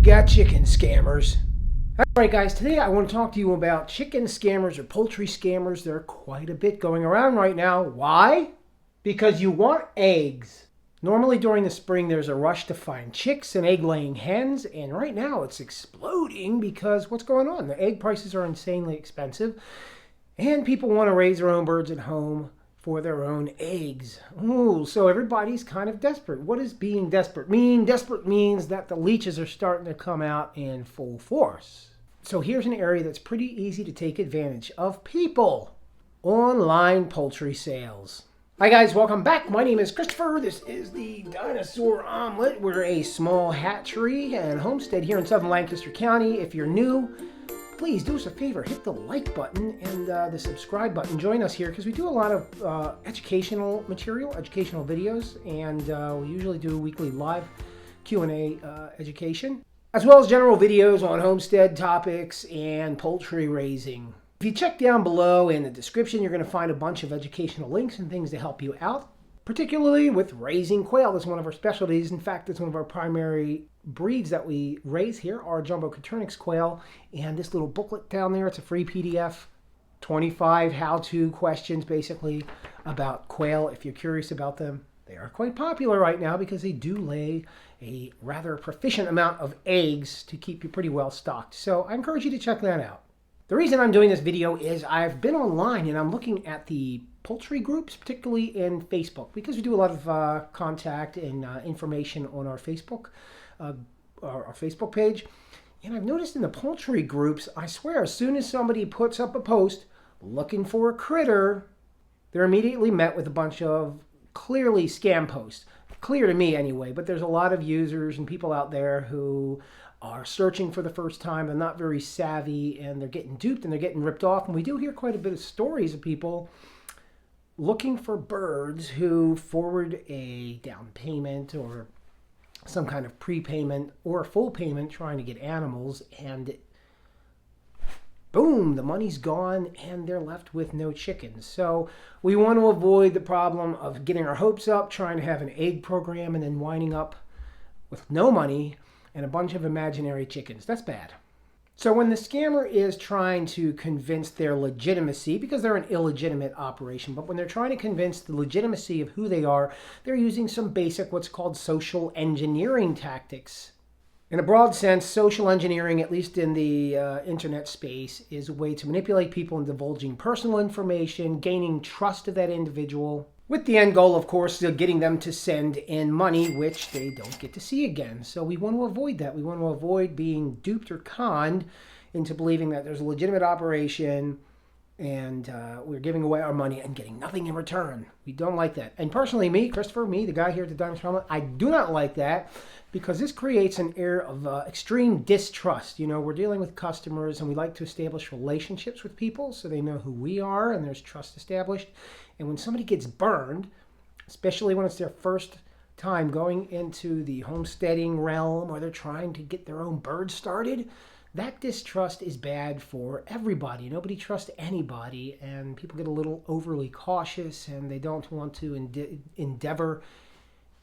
got chicken scammers. Alright guys, today I want to talk to you about chicken scammers or poultry scammers. There are quite a bit going around right now. Why? Because you want eggs. Normally during the spring there's a rush to find chicks and egg-laying hens, and right now it's exploding because what's going on? The egg prices are insanely expensive, and people want to raise their own birds at home for their own eggs. Ooh, so everybody's kind of desperate. What does being desperate mean? Desperate means that the leeches are starting to come out in full force. So here's an area that's pretty easy to take advantage of people. Online poultry sales. Hi guys, welcome back. My name is Christopher. This is the Dinosaur Omelet. We're a small hatchery and homestead here in southern Lancaster County. If you're new, please do us a favor, hit the like button and the subscribe button. Join us here because we do a lot of educational material, educational videos, and we usually do weekly live Q&A education, as well as general videos on homestead topics and poultry raising. If you check down below in the description, you're going to find a bunch of educational links and things to help you out, particularly with raising quail. That's one of our specialties. In fact, it's one of our primary breeds that we raise here, our Jumbo Coturnix quail. And this little booklet down there, it's a free PDF, 25 how-to questions basically about quail. If you're curious about them, they are quite popular right now because they do lay a rather proficient amount of eggs to keep you pretty well stocked. So I encourage you to check that out. The reason I'm doing this video is I've been online and I'm looking at the poultry groups, particularly in Facebook, because we do a lot of contact and information on our Facebook page. And I've noticed in the poultry groups, I swear, as soon as somebody puts up a post looking for a critter, they're immediately met with a bunch of clearly scam posts. Clear to me anyway, but there's a lot of users and people out there who are searching for the first time. They're not very savvy and they're getting duped and they're getting ripped off. And we do hear quite a bit of stories of people looking for birds who forward a down payment or some kind of prepayment or a full payment trying to get animals, and boom, the money's gone and they're left with no chickens. So we want to avoid the problem of getting our hopes up, trying to have an egg program and then winding up with no money and a bunch of imaginary chickens. That's bad. So when the scammer is trying to convince their legitimacy, because they're an illegitimate operation, but when they're trying to convince the legitimacy of who they are, they're using some basic what's called social engineering tactics. In a broad sense, social engineering, at least in the internet space, is a way to manipulate people in divulging personal information, gaining trust of that individual, with the end goal, of course, of getting them to send in money, which they don't get to see again. So we want to avoid that. We want to avoid being duped or conned into believing that there's a legitimate operation and we're giving away our money and getting nothing in return. We don't like that. And personally, me, Christopher, the guy here at the Dinosaur Omelet, I do not like that because this creates an air of extreme distrust. You know, we're dealing with customers and we like to establish relationships with people so they know who we are and there's trust established. And when somebody gets burned, especially when it's their first time going into the homesteading realm or they're trying to get their own birds started, that distrust is bad for everybody. Nobody trusts anybody, and people get a little overly cautious and they don't want to endeavor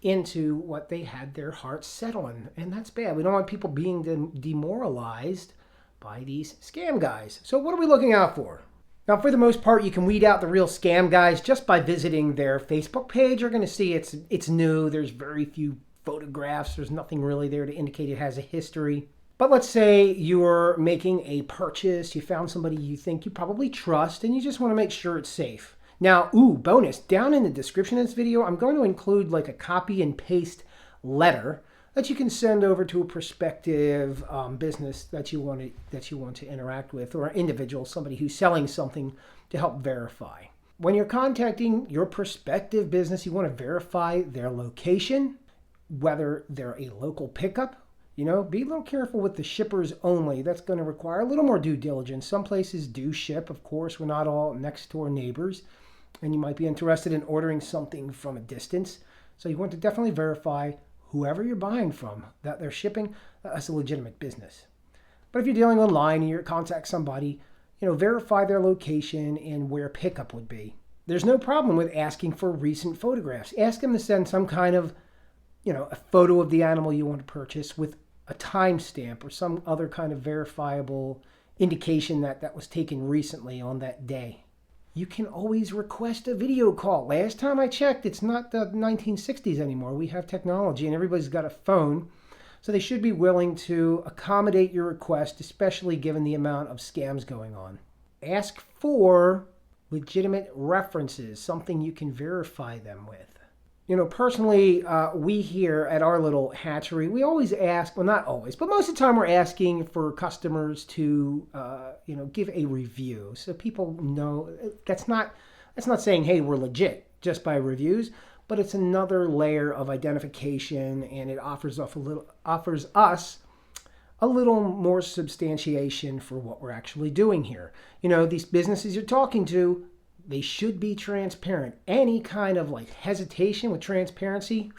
into what they had their hearts set on. And that's bad. We don't want people being demoralized by these scam guys. So what are we looking out for? Now, for the most part, you can weed out the real scam guys just by visiting their Facebook page. You're going to see it's new. There's very few photographs. There's nothing really there to indicate it has a history. But let's say you're making a purchase. You found somebody you think you probably trust, and you just want to make sure it's safe. Now, bonus, down in the description of this video, I'm going to include like a copy and paste letter that you can send over to a prospective business that you want to interact with, or an individual, somebody who's selling something, to help verify. When you're contacting your prospective business, you want to verify their location, whether they're a local pickup. You know, be a little careful with the shippers only. That's going to require a little more due diligence. Some places do ship, of course. We're not all next door neighbors, and you might be interested in ordering something from a distance. So you want to definitely verify whoever you're buying from, that they're shipping, that's a legitimate business. But if you're dealing online and you contact somebody, verify their location and where pickup would be. There's no problem with asking for recent photographs. Ask them to send some kind of, a photo of the animal you want to purchase with a timestamp or some other kind of verifiable indication that that was taken recently on that day. You can always request a video call. Last time I checked, it's not the 1960s anymore. We have technology and everybody's got a phone. So they should be willing to accommodate your request, especially given the amount of scams going on. Ask for legitimate references, something you can verify them with. Personally, we here at our little hatchery, we always ask, well, not always, but most of the time we're asking for customers to, give a review. So people know that's not saying, hey, we're legit just by reviews, but it's another layer of identification, and it offers us a little more substantiation for what we're actually doing here. These businesses you're talking to, they should be transparent. Any kind of hesitation with transparency,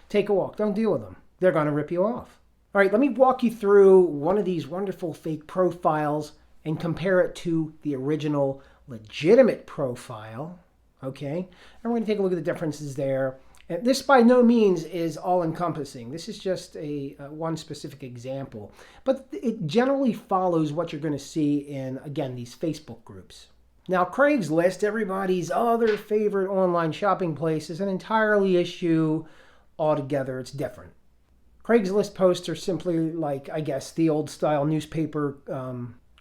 take a walk. Don't deal with them. They're going to rip you off. All right, let me walk you through one of these wonderful fake profiles and compare it to the original legitimate profile. Okay, and we're going to take a look at the differences there. And this by no means is all-encompassing. This is just a one specific example. But it generally follows what you're going to see in, again, these Facebook groups. Now, Craigslist, everybody's other favorite online shopping place, is an entirely issue altogether. It's different. Craigslist posts are simply the old-style newspaper,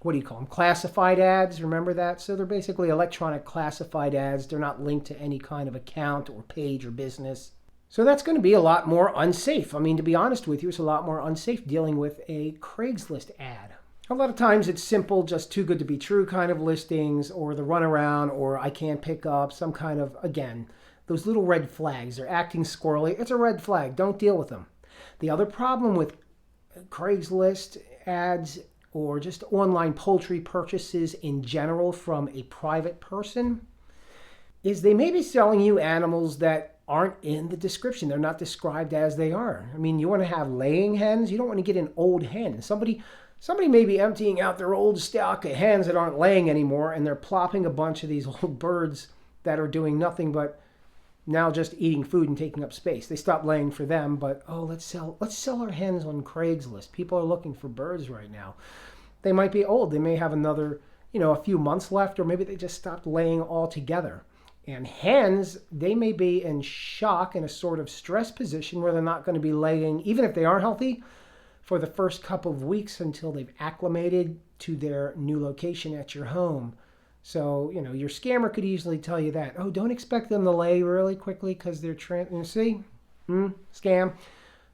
what do you call them? Classified ads, remember that? So they're basically electronic classified ads. They're not linked to any kind of account or page or business. So that's going to be a lot more unsafe. I mean, to be honest with you, it's a lot more unsafe dealing with a Craigslist ad. A lot of times it's simple, just too good to be true kind of listings, or the runaround, or I can't pick up some kind of, again, those little red flags. They're acting squirrely. It's a red flag. Don't deal with them. The other problem with Craigslist ads or just online poultry purchases in general from a private person is they may be selling you animals that aren't in the description. They're not described as they are. I mean, you want to have laying hens. You don't want to get an old hen. Somebody may be emptying out their old stock of hens that aren't laying anymore, and they're plopping a bunch of these old birds that are doing nothing but now just eating food and taking up space. They stopped laying for them, but let's sell our hens on Craigslist. People are looking for birds right now. They might be old. They may have another, a few months left, or maybe they just stopped laying altogether. And hens, they may be in shock, in a sort of stress position where they're not going to be laying, even if they are healthy, for the first couple of weeks until they've acclimated to their new location at your home. So, your scammer could easily tell you that. Oh, don't expect them to lay really quickly because they're scam.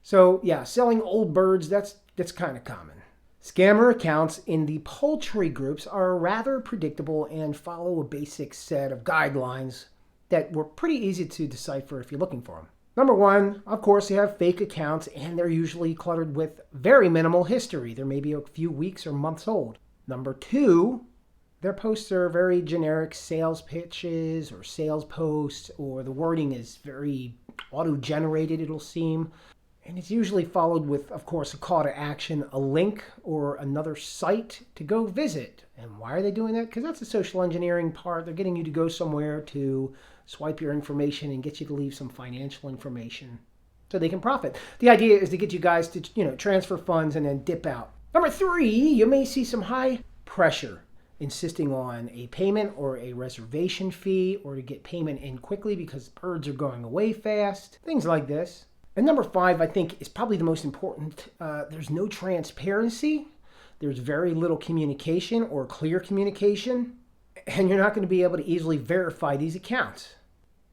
So, yeah, selling old birds, that's kind of common. Scammer accounts in the poultry groups are rather predictable and follow a basic set of guidelines that were pretty easy to decipher if you're looking for them. Number one, of course, you have fake accounts, and they're usually cluttered with very minimal history. There may be a few weeks or months old. Number two, their posts are very generic sales pitches or sales posts, or the wording is very auto-generated, it'll seem. And it's usually followed with, of course, a call to action, a link, or another site to go visit. And why are they doing that? Because that's the social engineering part. They're getting you to go somewhere to swipe your information and get you to leave some financial information so they can profit. The idea is to get you guys to, transfer funds and then dip out. Number three, you may see some high pressure insisting on a payment or a reservation fee, or to get payment in quickly because birds are going away fast, things like this. And number five, I think, is probably the most important. There's no transparency. There's very little communication or clear communication. And you're not going to be able to easily verify these accounts.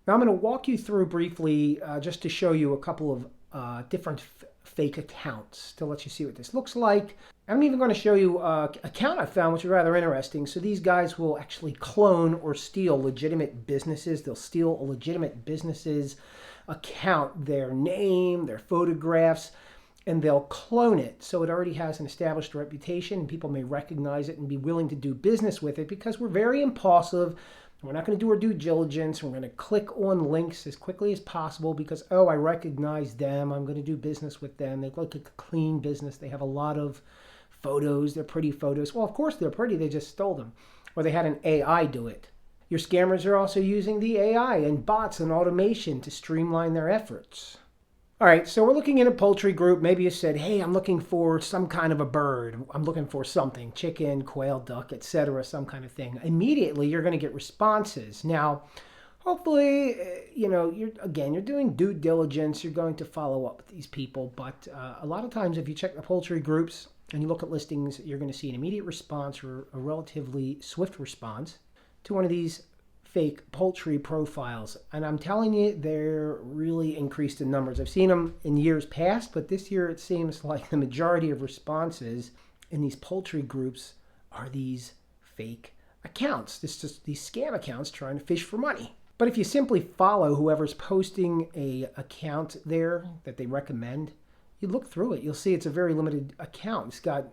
Now, I'm going to walk you through briefly just to show you a couple of different fake accounts to let you see what this looks like. I'm even going to show you an account I found, which is rather interesting. So these guys will actually clone or steal legitimate businesses. They'll steal a legitimate business's account, their name, their photographs, and they'll clone it so it already has an established reputation and people may recognize it and be willing to do business with it because we're very impulsive. We're not going to do our due diligence. We're going to click on links as quickly as possible because, I recognize them. I'm going to do business with them. They look like a clean business. They have a lot of photos. They're pretty photos. Well, of course they're pretty. They just stole them. Or they had an AI do it. Your scammers are also using the AI and bots and automation to streamline their efforts. All right, so we're looking in a poultry group. Maybe you said, hey, I'm looking for some kind of a bird. I'm looking for something, chicken, quail, duck, etc., some kind of thing. Immediately, you're going to get responses. Now, hopefully, you're doing due diligence. You're going to follow up with these people. But a lot of times, if you check the poultry groups and you look at listings, you're going to see an immediate response or a relatively swift response to one of these fake poultry profiles. And I'm telling you, they're really increased in numbers. I've seen them in years past, but this year it seems like the majority of responses in these poultry groups are these fake accounts. It's just these scam accounts trying to fish for money. But if you simply follow whoever's posting a account there that they recommend, you look through it, you'll see it's a very limited account. It's got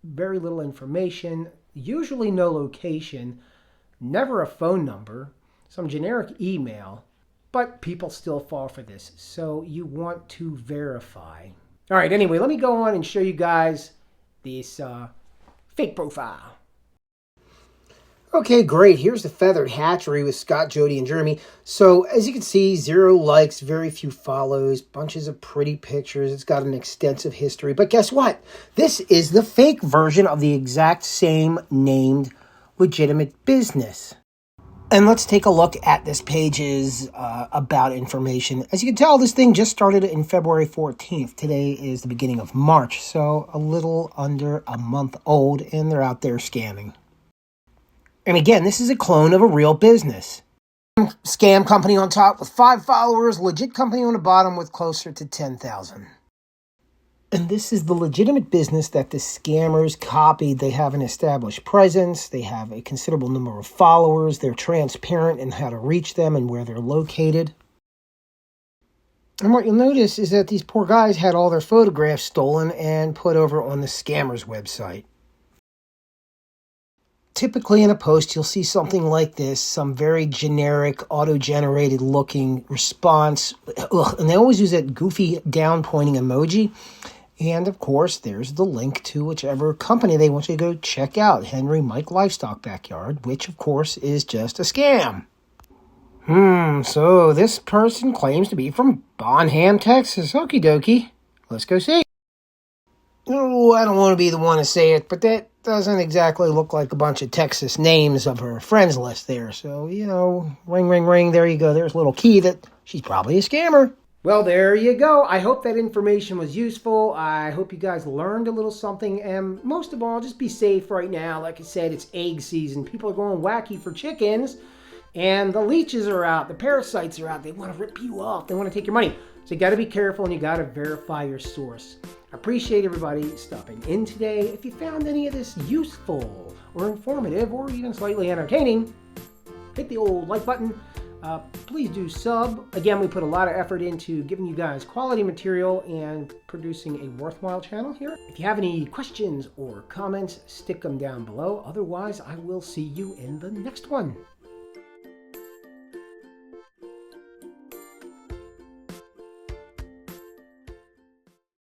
very little information, usually no location, never a phone number, some generic email, but people still fall for this. So you want to verify. All right, anyway, let me go on and show you guys this fake profile. Okay, great. Here's the feathered hatchery with Scott, Jody, and Jeremy. So as you can see, 0 likes, very few follows, bunches of pretty pictures. It's got an extensive history. But guess what? This is the fake version of the exact same named legitimate business. And let's take a look at this page's about information. As you can tell, this thing just started in February 14th. Today is the beginning of March, so a little under a month old, and they're out there scamming. And again, this is a clone of a real business. Scam company on top with 5 followers, legit company on the bottom with closer to 10,000. And this is the legitimate business that the scammers copied. They have an established presence. They have a considerable number of followers. They're transparent in how to reach them and where they're located. And what you'll notice is that these poor guys had all their photographs stolen and put over on the scammer's website. Typically in a post, you'll see something like this, some very generic, auto-generated looking response. And they always use that goofy down-pointing emoji. And, of course, there's the link to whichever company they want you to go check out, Henry Mike Livestock Backyard, which, of course, is just a scam. So this person claims to be from Bonham, Texas. Okie dokie. Let's go see. Oh, I don't want to be the one to say it, but that doesn't exactly look like a bunch of Texas names of her friends list there. So, ring, ring, ring. There you go. There's a little key that she's probably a scammer. Well, there you go. I hope that information was useful. I hope you guys learned a little something. And most of all, just be safe right now. Like I said, it's egg season. People are going wacky for chickens. And the leeches are out. The parasites are out. They want to rip you off. They want to take your money. So you got to be careful and you got to verify your source. I appreciate everybody stopping in today. If you found any of this useful or informative or even slightly entertaining, hit the old like button. Please do sub. Again, we put a lot of effort into giving you guys quality material and producing a worthwhile channel here. If you have any questions or comments, stick them down below. Otherwise, I will see you in the next one.